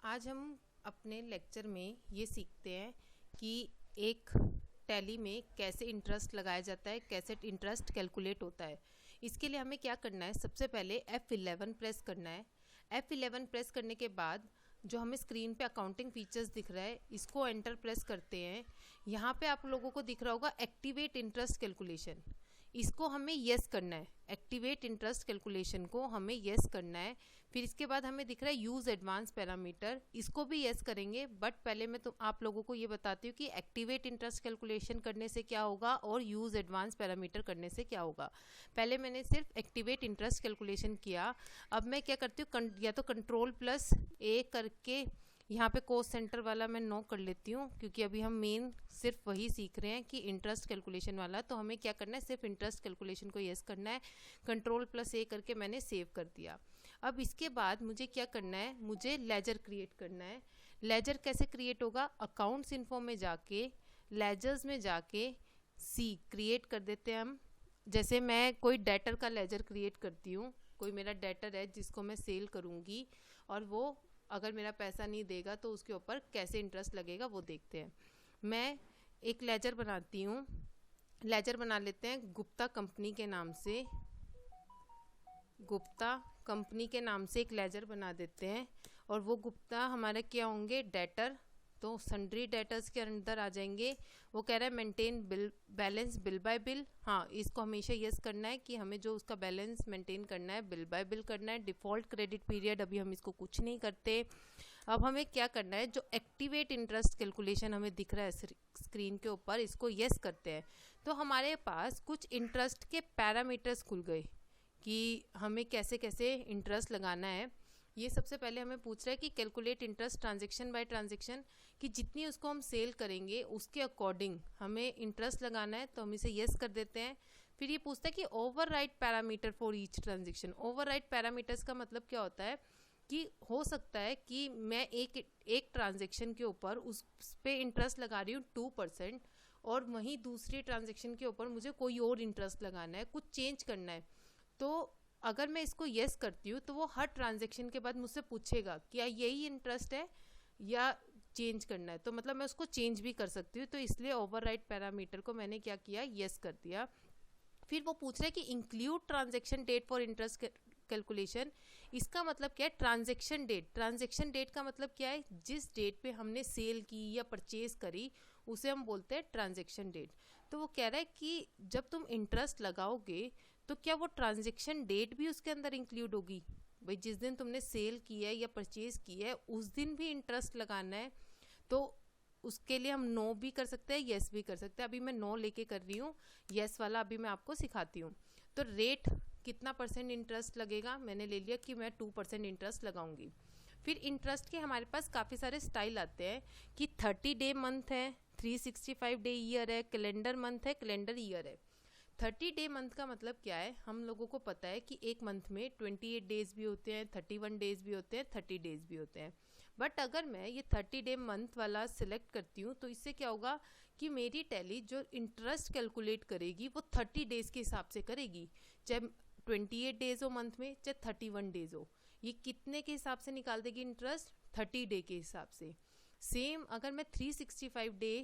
आज हम अपने लेक्चर में ये सीखते हैं कि एक टैली में कैसे इंटरेस्ट लगाया जाता है, कैसे इंटरेस्ट कैलकुलेट होता है। इसके लिए हमें क्या करना है, सबसे पहले F11 प्रेस करना है। F11 प्रेस करने के बाद जो हमें स्क्रीन पे अकाउंटिंग फीचर्स दिख रहा है, इसको एंटर प्रेस करते हैं। यहाँ पे आप लोगों को दिख रहा होगा एक्टिवेट इंटरेस्ट कैलकुलेशन, इसको हमें येस करना है। एक्टिवेट इंटरेस्ट कैलकुलेशन को हमें येस करना है। फिर इसके बाद हमें दिख रहा है यूज़ एडवांस पैरामीटर, इसको भी येस करेंगे। बट पहले मैं तो आप लोगों को ये बताती हूँ कि एक्टिवेट इंटरेस्ट कैलकुलेशन करने से क्या होगा और यूज़ एडवांस पैरामीटर करने से क्या होगा। पहले मैंने सिर्फ एक्टिवेट इंटरेस्ट कैलकुलेशन किया। अब मैं क्या करती हूँ, या तो Ctrl+A करके यहाँ पे कोस्ट सेंटर वाला मैं नो कर लेती हूँ, क्योंकि अभी हम मेन सिर्फ वही सीख रहे हैं कि इंटरेस्ट कैलकुलेशन वाला। तो हमें क्या करना है, सिर्फ इंटरेस्ट कैलकुलेशन को यस करना है। Ctrl+A करके मैंने सेव कर दिया। अब इसके बाद मुझे क्या करना है, मुझे लेजर क्रिएट करना है। लेजर कैसे क्रिएट होगा, अकाउंट्स इन्फो में जाके लेजर्स में जाके सी क्रिएट कर देते हैं हम। जैसे मैं कोई डेटर का लेजर क्रिएट करती हूँ, कोई मेरा डेटर है जिसको मैं सेल करूँगी, और वो अगर मेरा पैसा नहीं देगा तो उसके ऊपर कैसे इंटरेस्ट लगेगा वो देखते हैं। मैं एक लेजर बनाती हूँ, लेजर बना लेते हैं गुप्ता कंपनी के नाम से। गुप्ता कंपनी के नाम से एक लेजर बना देते हैं, और वो गुप्ता हमारे क्या होंगे, डेटर। तो सन्ड्री डेटर्स के अंदर आ जाएंगे। वो कह रहा है maintain bill balance bill bye bill. हाँ, इसको हमेशा यस करना है कि हमें जो उसका बैलेंस मेंटेन करना है बिल बाय बिल करना है। डिफ़ॉल्ट क्रेडिट पीरियड, अभी हम इसको कुछ नहीं करते। अब हमें क्या करना है, जो एक्टिवेट इंटरेस्ट कैलकुलेशन हमें दिख रहा है स्क्रीन के ऊपर, इसको यस करते हैं। तो हमारे पास कुछ इंटरेस्ट के पैरामीटर्स खुल गए कि हमें कैसे कैसे इंटरेस्ट लगाना है। ये सबसे पहले हमें पूछ रहा है कि calculate interest transaction bye transaction, कि जितनी उसको हम सेल करेंगे उसके अकॉर्डिंग हमें इंटरेस्ट लगाना है। तो हम इसे येस कर देते हैं। फिर ये पूछता है कि override parameter for each transaction. Override parameters का मतलब क्या होता है कि हो सकता है कि मैं एक ट्रांजैक्शन के ऊपर उस पे इंटरेस्ट लगा रही हूँ 2%, और वहीं दूसरी ट्रांजैक्शन के ऊपर मुझे कोई और इंटरेस्ट लगाना है, कुछ चेंज करना है। तो अगर मैं इसको येस करती हूँ तो वो हर ट्रांजैक्शन के बाद मुझसे पूछेगा क्या यही इंटरेस्ट है या चेंज करना है। तो मतलब मैं उसको चेंज भी कर सकती हूँ। तो इसलिए ओवरराइड पैरामीटर को मैंने क्या किया, येस कर दिया। फिर वो पूछ रहा है कि include transaction date for interest calculation. इसका मतलब क्या है, ट्रांजैक्शन डेट। ट्रांजैक्शन डेट का मतलब क्या है, जिस डेट पे हमने सेल की या परचेज करी उसे हम बोलते हैं ट्रांजैक्शन डेट। तो वो कह रहा है कि जब तुम इंटरेस्ट लगाओगे तो क्या वो ट्रांजैक्शन डेट भी उसके अंदर इंक्लूड होगी। भाई जिस दिन तुमने सेल की है या परचेज की है उस दिन भी इंटरेस्ट लगाना है। तो उसके लिए हम नो भी कर सकते हैं, येस भी कर सकते हैं। अभी मैं नो लेके कर रही हूँ, येस वाला अभी मैं आपको सिखाती हूँ। तो रेट कितना परसेंट इंटरेस्ट लगेगा, मैंने ले लिया कि मैं 2% इंटरेस्ट लगाऊंगी। फिर इंटरेस्ट के हमारे पास काफ़ी सारे स्टाइल आते हैं कि 30 डे मंथ है, 365 डे ईयर है, कैलेंडर मंथ है, कैलेंडर ईयर है। 30 डे मंथ का मतलब क्या है, हम लोगों को पता है कि एक मंथ में 28 डेज भी होते हैं, 31 डेज भी होते हैं, 30 डेज भी होते हैं। बट अगर मैं ये 30 डे मंथ वाला सिलेक्ट करती हूँ तो इससे क्या होगा कि मेरी टैली जो इंटरेस्ट कैलकुलेट करेगी वो 30 डेज के हिसाब से करेगी। चाहे 28 डेज हो मंथ में, चाहे 31 डेज हो, ये कितने के हिसाब से निकाल देगी इंटरेस्ट, 30 डे के हिसाब से। सेम अगर मैं 365 डे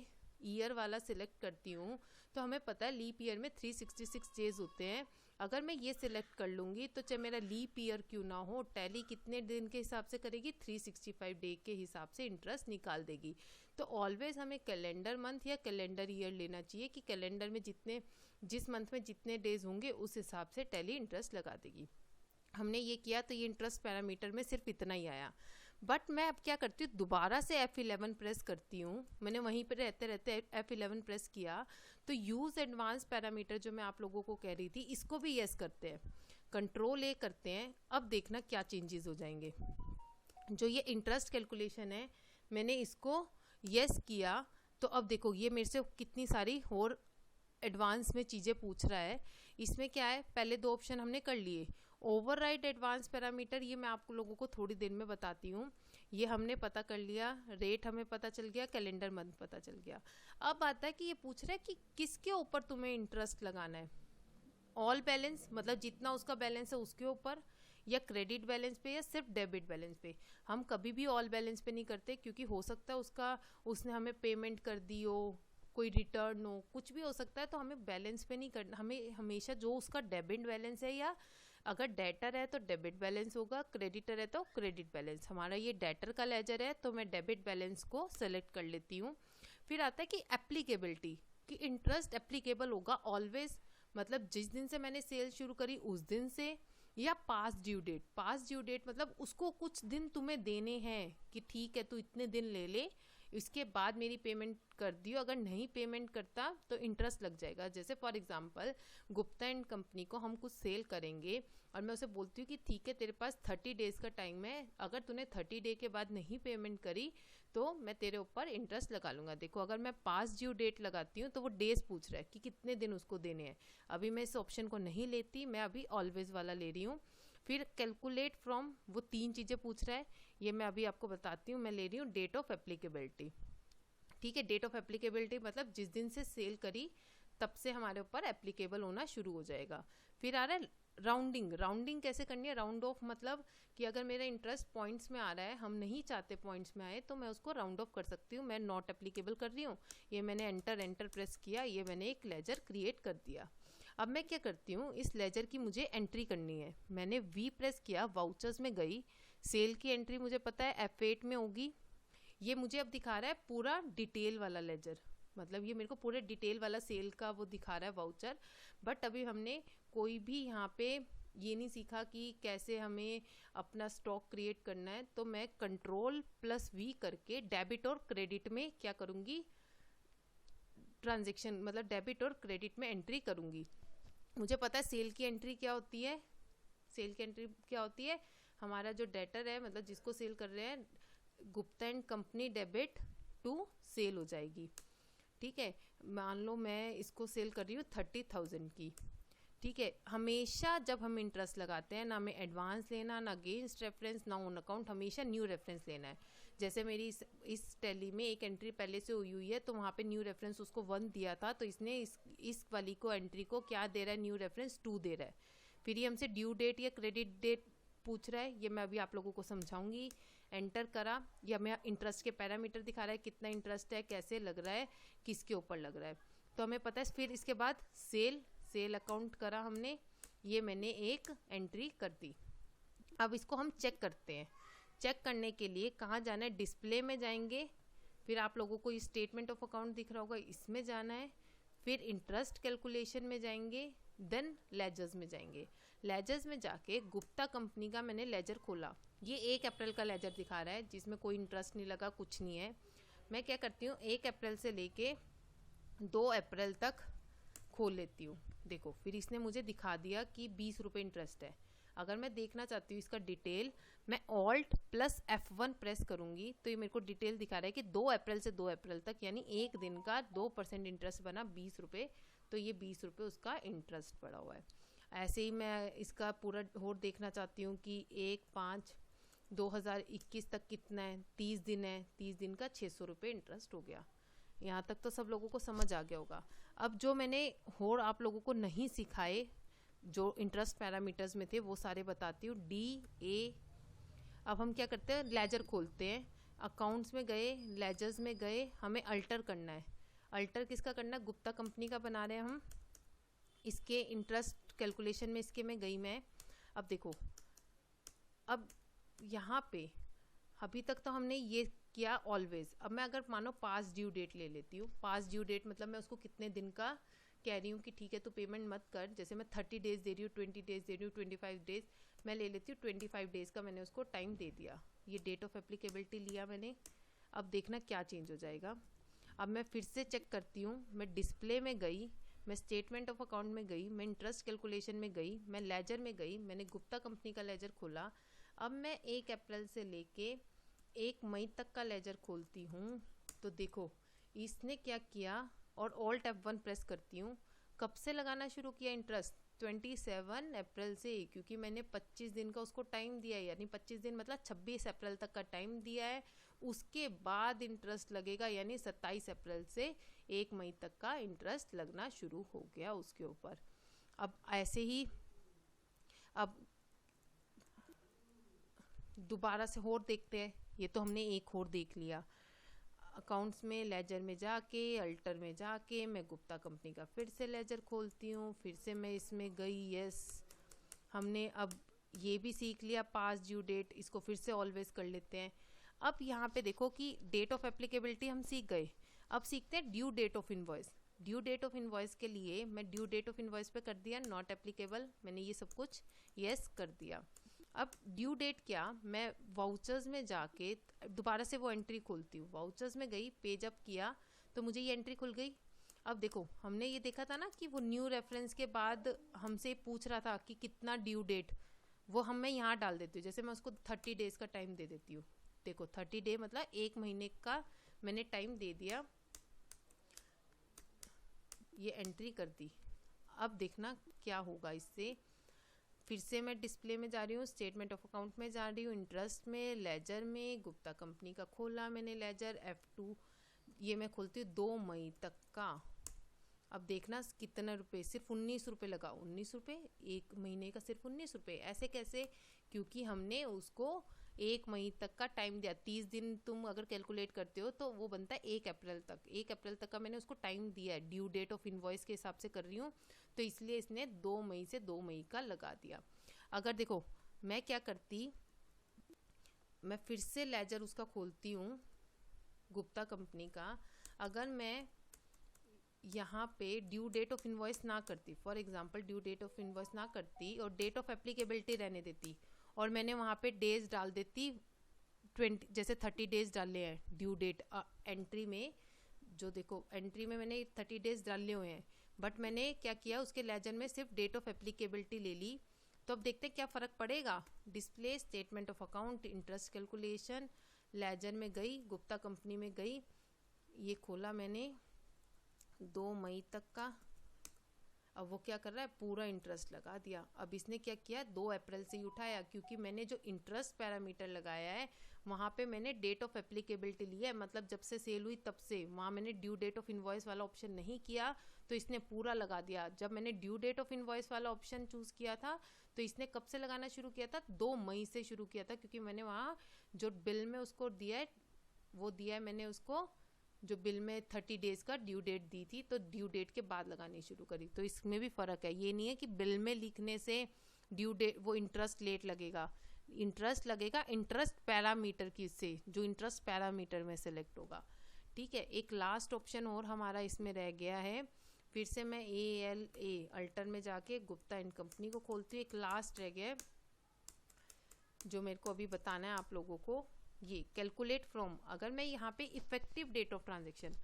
ईयर वाला सिलेक्ट करती हूँ तो हमें पता है लीप ईयर में 366 डेज होते हैं। अगर मैं ये सिलेक्ट कर लूँगी तो चाहे मेरा लीप ईयर क्यों ना हो, टैली कितने दिन के हिसाब से करेगी, 365 डे के हिसाब से इंटरेस्ट निकाल देगी। तो ऑलवेज हमें कैलेंडर मंथ या कैलेंडर ईयर लेना चाहिए कि कैलेंडर में जिस मंथ में जितने डेज होंगे उस हिसाब से टैली इंटरेस्ट लगा देगी। हमने ये किया तो ये इंटरेस्ट पैरामीटर में सिर्फ इतना ही आया। बट मैं अब क्या करती हूँ, दोबारा से F11 प्रेस करती हूँ। मैंने वहीं पर रहते रहते F11 प्रेस किया तो यूज़ एडवांस पैरामीटर जो मैं आप लोगों को कह रही थी, इसको भी येस करते हैं, Ctrl+A करते हैं। अब देखना क्या चेंजेस हो जाएंगे। जो ये इंटरेस्ट कैलकुलेशन है मैंने इसको येस किया, तो अब देखो ये मेरे से कितनी सारी और एडवांस में चीज़ें पूछ रहा है। इसमें क्या है, पहले 2 ऑप्शन हमने कर लिए। ओवरराइड एडवांस पैरामीटर, ये मैं आपको लोगों को थोड़ी देर में बताती हूँ। ये हमने पता कर लिया, रेट हमें पता चल गया, कैलेंडर मंथ पता चल गया। अब आता है कि ये पूछ रहा है कि किसके ऊपर तुम्हें इंटरेस्ट लगाना है। ऑल बैलेंस मतलब जितना उसका बैलेंस है उसके ऊपर, या क्रेडिट बैलेंस पे या सिर्फ डेबिट बैलेंस पे। हम कभी भी ऑल बैलेंस पे नहीं करते, क्योंकि हो सकता है उसने हमें पेमेंट कर दी हो, कोई रिटर्न हो, कुछ भी हो सकता है। तो हमें बैलेंस पे नहीं करना, हमें हमेशा जो उसका डेबिट बैलेंस है, या अगर डेटर है तो डेबिट बैलेंस होगा, क्रेडिटर है तो क्रेडिट बैलेंस। हमारा ये डेटर का लेजर है तो मैं डेबिट बैलेंस को सेलेक्ट कर लेती हूँ। फिर आता है कि एप्लीकेबिलिटी, कि इंटरेस्ट एप्लीकेबल होगा ऑलवेज, मतलब जिस दिन से मैंने सेल शुरू करी उस दिन से, या पास ड्यू डेट। पास ड्यू डेट मतलब उसको कुछ दिन तुम्हें देने हैं कि ठीक है तू इतने दिन ले ले, इसके बाद मेरी पेमेंट कर दियो, अगर नहीं पेमेंट करता तो इंटरेस्ट लग जाएगा। जैसे for example Gupta and company को हम कुछ सेल करेंगे और मैं उसे बोलती हूँ कि ठीक है तेरे पास 30 डेज़ का टाइम है, अगर तूने 30 डे के बाद नहीं पेमेंट करी तो मैं तेरे ऊपर इंटरेस्ट लगा लूँगा। देखो अगर मैं पास ड्यू डेट लगाती हूँ तो वो डेज पूछ रहा है कि कितने दिन उसको देने हैं। अभी मैं इस ऑप्शन को नहीं लेती, मैं अभी ऑलवेज वाला ले रही हूँ। फिर कैलकुलेट फ्रॉम, वो 3 चीज़ें पूछ रहा है, ये मैं अभी आपको बताती हूँ। मैं ले रही हूँ डेट ऑफ एप्लीकेबिलिटी। ठीक है, डेट ऑफ एप्लीकेबिलिटी मतलब जिस दिन से सेल करी तब से हमारे ऊपर एप्लीकेबल होना शुरू हो जाएगा। फिर आ रहा है राउंडिंग। राउंडिंग कैसे करनी है? राउंड ऑफ मतलब कि अगर मेरा इंटरेस्ट पॉइंट्स में आ रहा है, हम नहीं चाहते पॉइंट्स में आए, तो मैं उसको राउंड ऑफ कर सकती हूँ। मैं नॉट एप्लीकेबल कर रही हूँ, ये मैंने एंटर प्रेस किया, ये मैंने एक लेजर क्रिएट कर दिया। अब मैं क्या करती हूँ, इस लेजर की मुझे एंट्री करनी है। मैंने वी प्रेस किया, वाउचर्स में गई, सेल की एंट्री मुझे पता है F8 में होगी। ये मुझे अब दिखा रहा है पूरा डिटेल वाला लेजर, मतलब ये मेरे को पूरे डिटेल वाला सेल का वो दिखा रहा है वाउचर। बट अभी हमने कोई भी यहाँ पे ये नहीं सीखा कि कैसे हमें अपना स्टॉक क्रिएट करना है। तो मैं Ctrl+V करके डेबिट और क्रेडिट में क्या करूँगी, ट्रांजेक्शन मतलब डेबिट और क्रेडिट में एंट्री करूँगी। मुझे पता है सेल की एंट्री क्या होती है। सेल की एंट्री क्या होती है, हमारा जो डेटर है मतलब जिसको सेल कर रहे हैं, Gupta and company debit to sale हो जाएगी। ठीक है, मान लो मैं इसको सेल कर रही हूँ 30,000 की। ठीक है, हमेशा जब हम इंटरेस्ट लगाते हैं, ना हमें एडवांस लेना, ना अगेंस्ट रेफरेंस, ना ऑन अकाउंट, हमेशा न्यू रेफरेंस लेना है। जैसे मेरी इस टैली में एक एंट्री पहले से हुई है तो वहाँ पे न्यू रेफरेंस उसको 1 दिया था, तो इसने इस वाली को एंट्री को क्या दे रहा है, न्यू रेफरेंस 2 दे रहा है। फिर ये हमसे ड्यू डेट या क्रेडिट डेट पूछ रहा है, ये मैं अभी आप लोगों को समझाऊंगी। एंटर करा, या मैं इंटरेस्ट के पैरामीटर दिखा रहा है, कितना इंटरेस्ट है, कैसे लग रहा है, किसके ऊपर लग रहा है, तो हमें पता है। फिर इसके बाद सेल अकाउंट करा हमने, ये मैंने एक एंट्री कर दी। अब इसको हम चेक करते हैं। चेक करने के लिए कहाँ जाना है, डिस्प्ले में जाएंगे, फिर आप लोगों को ये स्टेटमेंट ऑफ अकाउंट दिख रहा होगा, इसमें जाना है, फिर इंटरेस्ट कैलकुलेशन में जाएंगे, देन लेजर्स में जाएंगे। लेजर्स में जाके गुप्ता कंपनी का मैंने लेजर खोला, ये 1 अप्रैल का लेजर दिखा रहा है जिसमें कोई इंटरेस्ट नहीं लगा, कुछ नहीं है। मैं क्या करती हूँ, 1 अप्रैल से लेके 2 अप्रैल तक खोल लेती हूँ। देखो फिर इसने मुझे दिखा दिया कि 20 रुपये इंटरेस्ट है। अगर मैं देखना चाहती हूँ इसका डिटेल, मैं Alt+F1 प्रेस करूँगी तो ये मेरे को डिटेल दिखा रहा है कि 2 अप्रैल से 2 अप्रैल तक, यानी एक दिन का 2% इंटरेस्ट बना 20 रुपये, तो ये 20 रुपये उसका इंटरेस्ट पड़ा हुआ है। ऐसे ही मैं इसका पूरा और देखना चाहती हूँ कि 1/5/2021 तक कितना है, 30 दिन है, 30 दिन का 600 रुपये इंटरेस्ट हो गया। यहाँ तक तो सब लोगों को समझ आ गया होगा। अब जो मैंने और आप लोगों को नहीं सिखाए, जो इंटरेस्ट पैरामीटर्स में थे, वो सारे बताती हूँ। DA। अब हम क्या करते हैं, लेजर खोलते हैं, अकाउंट्स में गए, लेजर्स में गए, हमें अल्टर करना है। अल्टर किसका करना है, गुप्ता कंपनी का बना रहे हैं हम, इसके इंटरेस्ट कैलकुलेशन में इसके में गई मैं। अब देखो, अब यहाँ पे अभी तक तो हमने ये किया ऑलवेज। अब मैं अगर मानो पास ड्यू डेट ले लेती हूँ, पास ड्यू डेट मतलब मैं उसको कितने दिन का कह रही हूँ कि ठीक है तो पेमेंट मत कर, जैसे मैं 30 डेज़ दे रही हूँ, 20 डेज़ दे रही हूँ, 25 डेज़, मैं ले लेती हूँ 25 डेज़ का मैंने उसको टाइम दे दिया। ये डेट ऑफ एप्लीकेबिलिटी लिया मैंने। अब देखना क्या चेंज हो जाएगा। अब मैं फिर से चेक करती हूँ, मैं डिस्प्ले में गई, मैं स्टेटमेंट ऑफ अकाउंट में गई, मैं इंटरेस्ट कैलकुलेशन में गई, मैं लेजर में गई, मैंने गुप्ता कंपनी का लेजर खोला। अब मैं 1 अप्रैल से लेके 1 मई तक का लेजर खोलती हूँ, तो देखो इसने क्या किया, और Alt+F1 प्रेस करती हूँ। कब से लगाना शुरू किया इंटरेस्ट, 27 अप्रैल से, क्योंकि मैंने 25 दिन का उसको टाइम दिया है, यानी 25 दिन मतलब 26 अप्रैल तक का टाइम दिया है। उसके बाद इंटरेस्ट लगेगा, यानी 27 अप्रैल से 1 मई तक का इंटरेस्ट लगना शुरू हो गया उसके ऊपर। अब ऐसे ही अब दोबारा से और देखते हैं। ये तो हमने एक और देख लिया। अकाउंट्स में लेजर में जाके अल्टर में जाके मैं गुप्ता कंपनी का फिर से लेजर खोलती हूँ, फिर से मैं इसमें गई। यस, हमने अब ये भी सीख लिया पास ड्यू डेट, इसको फिर से ऑलवेज कर लेते हैं। अब यहाँ पे देखो कि डेट ऑफ एप्लीकेबिलिटी हम सीख गए। अब सीखते हैं due date of invoice. Due date of invoice के लिए मैं ड्यू डेट ऑफ इनवॉइस पे कर दिया नॉट एप्लीकेबल, मैंने ये सब कुछ यस कर दिया। अब ड्यू डेट क्या, मैं वाउचर्स में जाके दोबारा से वो एंट्री खोलती हूँ। वाउचर्स में गई, पेज अप किया तो मुझे ये एंट्री खुल गई। अब देखो हमने ये देखा था ना कि वो न्यू रेफरेंस के बाद हमसे पूछ रहा था कि कितना ड्यू डेट, वो हम मैं यहाँ डाल देती हूँ। जैसे मैं उसको 30 डेज का टाइम दे देती हूँ। देखो 30 डे मतलब 1 महीने का मैंने टाइम दे दिया, ये एंट्री कर दी। अब देखना क्या होगा इससे। फिर से मैं डिस्प्ले में जा रही हूँ, स्टेटमेंट ऑफ अकाउंट में जा रही हूँ, इंटरेस्ट में, लेजर में, गुप्ता कंपनी का खोला मैंने लेजर F2, ये मैं खोलती हूँ 2 मई तक का। अब देखना कितना रुपए, सिर्फ 19 रुपये लगा। 19 रुपये 1 महीने का, सिर्फ 19 रुपये। ऐसे कैसे, क्योंकि हमने उसको 1 मई तक का टाइम दिया। 30 दिन तुम अगर कैलकुलेट करते हो तो वो बनता है 1 अप्रैल तक। 1 अप्रैल तक का मैंने उसको टाइम दिया है, ड्यू डेट ऑफ इनवॉइस के हिसाब से कर रही हूँ, तो इसलिए इसने 2 मई से 2 मई का लगा दिया। अगर देखो मैं क्या करती, मैं फिर से लेजर उसका खोलती हूँ गुप्ता कंपनी का। अगर मैं यहाँ पे ड्यू डेट ऑफ इनवॉइस ना करती, for example due date of invoice ना करती और डेट ऑफ एप्लीकेबिलिटी रहने देती, और मैंने वहाँ पे डेज डाल देती 20, जैसे 30 डेज डाले हैं ड्यू डेट एंट्री में। जो देखो एंट्री में मैंने 30 डेज डाले हुए हैं, बट मैंने क्या किया, उसके लेजर में सिर्फ डेट ऑफ एप्लीकेबिलिटी ले ली। तो अब देखते हैं क्या फ़र्क पड़ेगा। Display, statement of account, interest calculation, ledger में गई, गुप्ता कंपनी में गई, ये खोला मैंने 2 मई तक का। अब वो क्या कर रहा है, पूरा इंटरेस्ट लगा दिया। अब इसने क्या किया, 2 अप्रैल से ही उठाया, क्योंकि मैंने जो इंटरेस्ट पैरामीटर लगाया है वहाँ पे मैंने डेट ऑफ एप्लीकेबिलिटी लिया है, मतलब जब से सेल हुई तब से। वहाँ मैंने ड्यू डेट ऑफ इनवॉइस वाला ऑप्शन नहीं किया, तो इसने पूरा लगा दिया। जब मैंने ड्यू डेट ऑफ इनवॉइस वाला ऑप्शन चूज़ किया था तो इसने कब से लगाना शुरू किया था, 2 मई से शुरू किया था, क्योंकि मैंने वहाँ जो बिल में उसको दिया है, वो दिया है मैंने उसको, जो बिल में 30 डेज का ड्यू डेट दी थी, तो ड्यू डेट के बाद लगानी शुरू करी। तो इसमें भी फ़र्क है, ये नहीं है कि बिल में लिखने से ड्यू डेट वो इंटरेस्ट लेट लगेगा। इंटरेस्ट लगेगा इंटरेस्ट पैरामीटर की से, जो इंटरेस्ट पैरामीटर में सेलेक्ट होगा। ठीक है, एक लास्ट ऑप्शन और हमारा इसमें रह गया है। फिर से मैं ALA अल्टर में जाके गुप्ता एंड कंपनी को खोलती हूँ। एक लास्ट रह गया जो मेरे को अभी बताना है आप लोगों को, ये कैलकुलेट फ्रॉम। अगर मैं यहाँ पे इफेक्टिव डेट ऑफ ट्रांजेक्शन,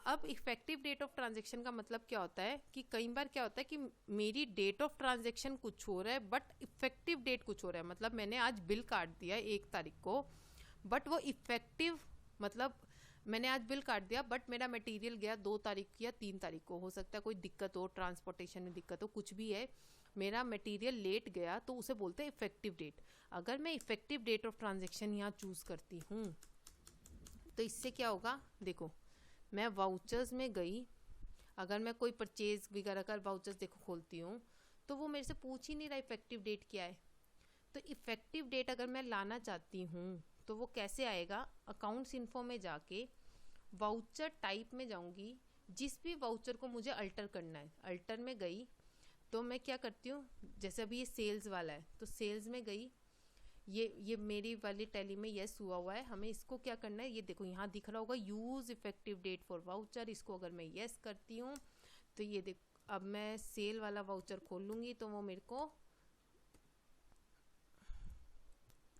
अब इफेक्टिव डेट ऑफ ट्रांजेक्शन का मतलब क्या होता है कि कई बार क्या होता है कि मेरी डेट ऑफ ट्रांजेक्शन कुछ हो रहा है बट इफेक्टिव डेट कुछ हो रहा है। मतलब मैंने आज बिल काट दिया 1 तारीख को, बट वो इफेक्टिव, मतलब मैंने आज बिल काट दिया बट मेरा मटेरियल गया 2 तारीख या 3 तारीख को। हो सकता है कोई दिक्कत हो, ट्रांसपोर्टेशन में दिक्कत हो, कुछ भी है, मेरा मटेरियल लेट गया, तो उसे बोलते हैं इफेक्टिव डेट। अगर मैं इफेक्टिव डेट ऑफ ट्रांजेक्शन यहाँ चूज़ करती हूँ तो इससे क्या होगा, देखो मैं वाउचर्स में गई, अगर मैं कोई परचेज वगैरह का वाउचर्स देखो खोलती हूँ तो वो मेरे से पूछ ही नहीं रहा इफेक्टिव डेट क्या है। तो इफेक्टिव डेट अगर मैं लाना चाहती हूँ तो वो कैसे आएगा, अकाउंट्स इन्फो में जाके वाउचर टाइप में जाऊँगी, जिस भी वाउचर को मुझे अल्टर करना है, अल्टर में गई तो मैं क्या करती हूँ, जैसे अभी ये सेल्स वाला है तो सेल्स में गई, ये मेरी वाली टैली में यस हुआ है, हमें इसको क्या करना है, ये देखो यहाँ दिख रहा होगा use effective date for voucher. इसको अगर मैं यस करती हूँ तो ये देख, अब मैं सेल वाला वाउचर खोल लूँगी तो वो मेरे को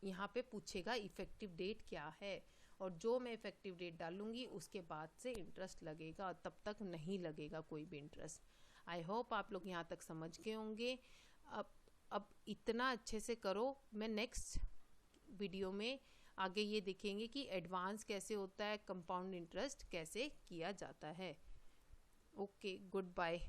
यहाँ पे पूछेगा इफेक्टिव डेट क्या है, और जो मैं इफेक्टिव डेट डालूंगी उसके बाद से इंटरेस्ट लगेगा, तब तक नहीं लगेगा कोई भी इंटरेस्ट। आई होप आप लोग यहाँ तक समझ गए होंगे। अब इतना अच्छे से करो, मैं नेक्स्ट वीडियो में आगे ये देखेंगे कि एडवांस कैसे होता है, कंपाउंड इंटरेस्ट कैसे किया जाता है। Okay, good bye.